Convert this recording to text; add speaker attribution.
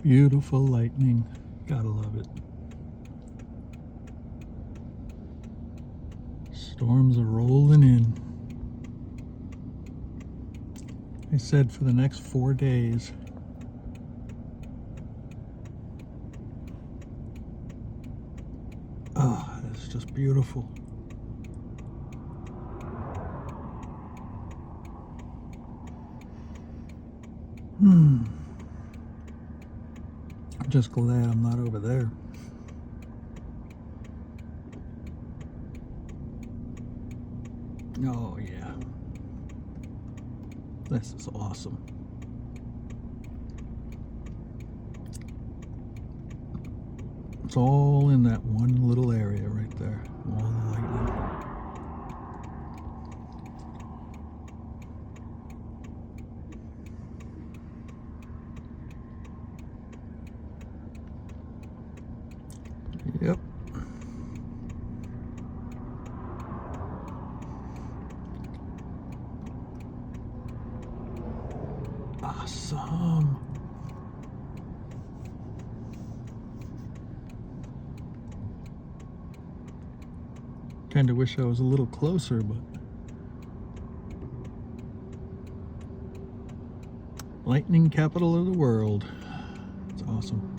Speaker 1: Beautiful lightning. Gotta love it. Storms are rolling in. I said for the next 4 days. Oh, it's just beautiful. I'm just glad I'm not over there. Oh yeah. This is awesome. It's all in that one little area right there. All the lightning. Yep. Awesome. Kind of wish I was a little closer, but lightning capital of the world. It's awesome.